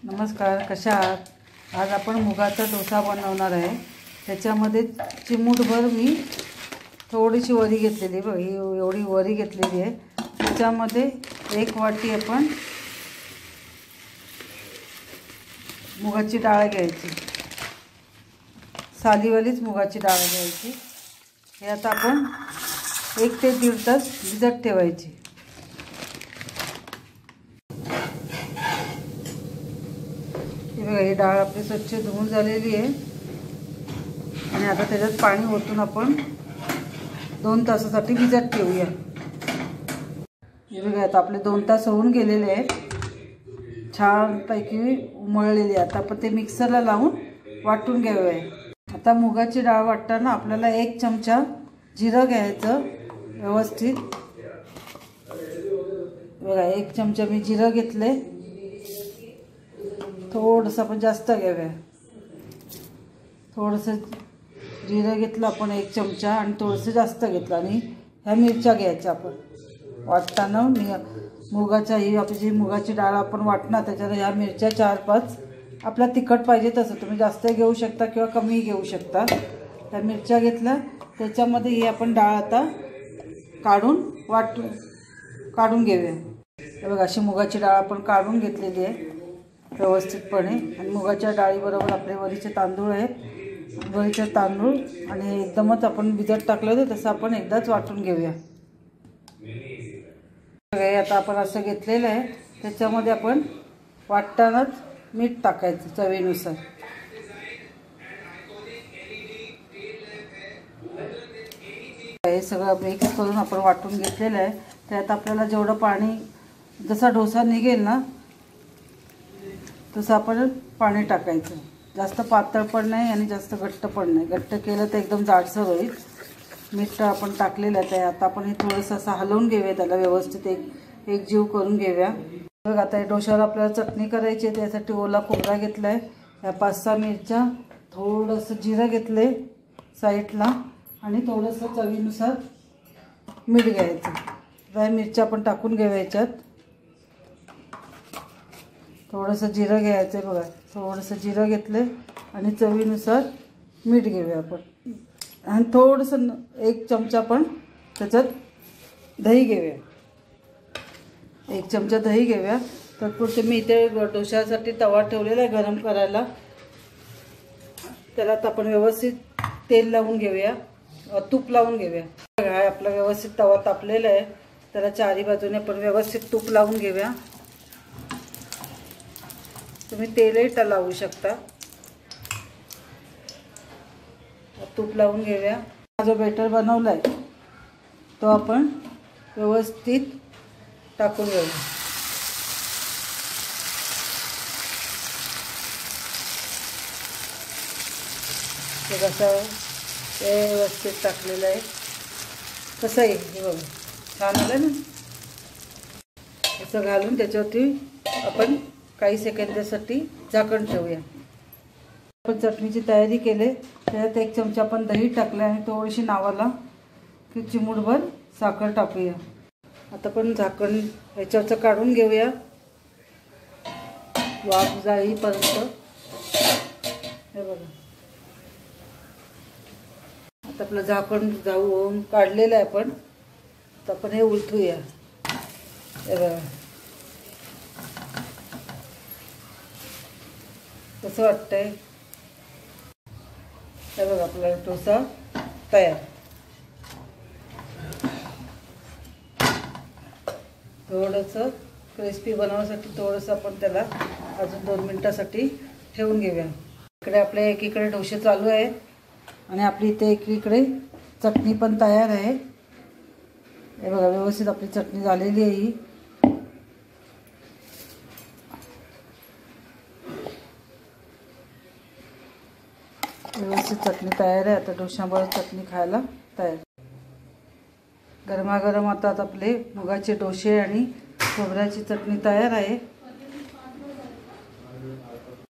नमस्कार, कशा आहात? आज आपण मुगाचा डोसा बनवणार आहे। त्याच्यामध्ये चिमूटभर मी थोडीशी वरी घेतलेली, बघ ही एवढी वरी घेतलेली आहे। त्याच्यामध्ये 1 वाटी आपण मुगाची डाळ घ्यायची, सालीवालीच मुगाची डाळ घ्यायची। हे आता आपण 1 ते 1.5 तास भिजत ठेवायची। ही डाळ आपली स्वच्छ धुवून झालेली आहे आणि आता त्याच्यात पाणी ओतून आपण 2 तासासाठी भिजत ठेवूया। हे बघा, आता आपले 2 तास होऊन गेलेले आहेत, छान पैकी उमळलेली। आता आपण ते मिक्सरला लावून वाटून घ्यावे। आता मुगाची डाळ वाटताना आपल्याला 1 चमचा जिरं घ्यायचं व्यवस्थित। बघा, 1 चमचा मी जिरं घेतले, थोडंसं आपण जास्त घ्यावे। थोडंसं जिरं घेतलं आपण 1 चमचा आणि थोडंसं जास्त घेतलं। आणि ह्या मिरच्या घ्यायच्या आपण वाटताना। मुगाच्या ही आपली जी मुगाची डाळ आपण वाटणार त्याच्यात ह्या मिरच्या 4-5 आपला तिखट पाहिजे तसं तुम्ही जास्त घेऊ शकता किंवा कमी घेऊ शकता। त्या मिरच्या घेतल्या, त्याच्यामध्ये ही आपण डाळ आता काढून घेऊया। हे बघा, अशी मुगाची डाळ आपण काढून घेतलेली आहे व्यवस्थितपणे। आणि मुगाच्या डाळीबरोबर आपले वरीचे तांदूळ आहेत, वरीचे तांदूळ आणि एकदमच आपण भिजत टाकलं होतं तसं आपण एकदाच वाटून घेऊया। आता आपण असं घेतलेलं आहे, त्याच्यामध्ये आपण वाटतानाच मीठ टाकायचं चवीनुसार। हे सगळं मिक्स करून आपण वाटून घेतलेलं आहे। त्यात आपल्याला जेवढं पाणी, जसा डोसा निघेल ना तसं आपण पाणी टाकायचं। जास्त पातळ पण नाही आणि जास्त घट्ट पण नाही। घट्ट केलं तर एकदम जाडसर होईल। मीठ आपण टाकलेलं आहे, आता आपण हे थोडंसं असं हलवून घेऊया, त्याला व्यवस्थित एक जीव करून घेऊया। बघा, आता या डोशाला आपल्याला चटणी करायची आहे, त्यासाठी ओला खोबरा घेतला आहे, ह्या 5-6 मिरच्या, थोडंसं जिरं घेतले साईडला आणि थोडंसं चवीनुसार मीठ घ्यायचं। ह्या मिरच्या आपण टाकून घेऊया याच्यात। थोडंसं जिरं घ्यायचं आहे, बघा थोडंसं जिरं घेतले आणि चवीनुसार मीठ घेऊया आपण। आणि थोडंसं 1 चमचा पण त्याच्यात दही घेऊया, 1 चमचा दही घेऊया। तर पुढे मी इथे डोशासाठी तवा ठेवलेला आहे गरम करायला, त्याला आपण व्यवस्थित तेल लावून घेऊया, तूप लावून घेऊया। हा आपला व्यवस्थित तवा तापलेला आहे, त्याला चारी बाजूने आपण व्यवस्थित तूप लावून घेऊया। तुम्ही तेलही लावू शकता। तूप लावून घेऊया। हा जो बेटर बनवला आहे तो आपण व्यवस्थित टाकून घेऊया। ते कसं व्यवस्थित टाकलेलं आहे, कसं आहे हे बघा, छान आलं ना। असं घालून त्याच्यावरती आपण काही सेकंदासाठी झाकण ठेवूया। आपण चटणीची तयारी केली, त्यात 1 चमचा आपण दही टाकलं आणि थोडीशी नावाला की चिमूटभर साखर टाकूया। आता आपण झाकण याच्यावरचं काढून घेऊया वाफ जाईपर्यंत। हे बघा, आता आपलं झाकण होऊन काढलेलं आहे आपण। तर आपण हे उलटूया। हे बघा, कसं वाटतंय? हे बघा, आपला डोसा तयार। थोडंसं क्रिस्पी बनवण्यासाठी थोडंसं आपण त्याला अजून 2 मिनिटासाठी ठेवून घेऊया। इकडे आपल्या एकीकडे डोसे चालू आहे आणि आपली इथे एकीकडे चटणी पण तयार आहे। हे बघा, व्यवस्थित आपली चटणी झालेली आहे ही। व्यवस्थित चटणी तयार आहे। आता डोशाबरोबर चटणी खायला तयार। गरमागरम आता आपले मुगाचे डोसे आणि खोबऱ्याची चटणी तयार आहे।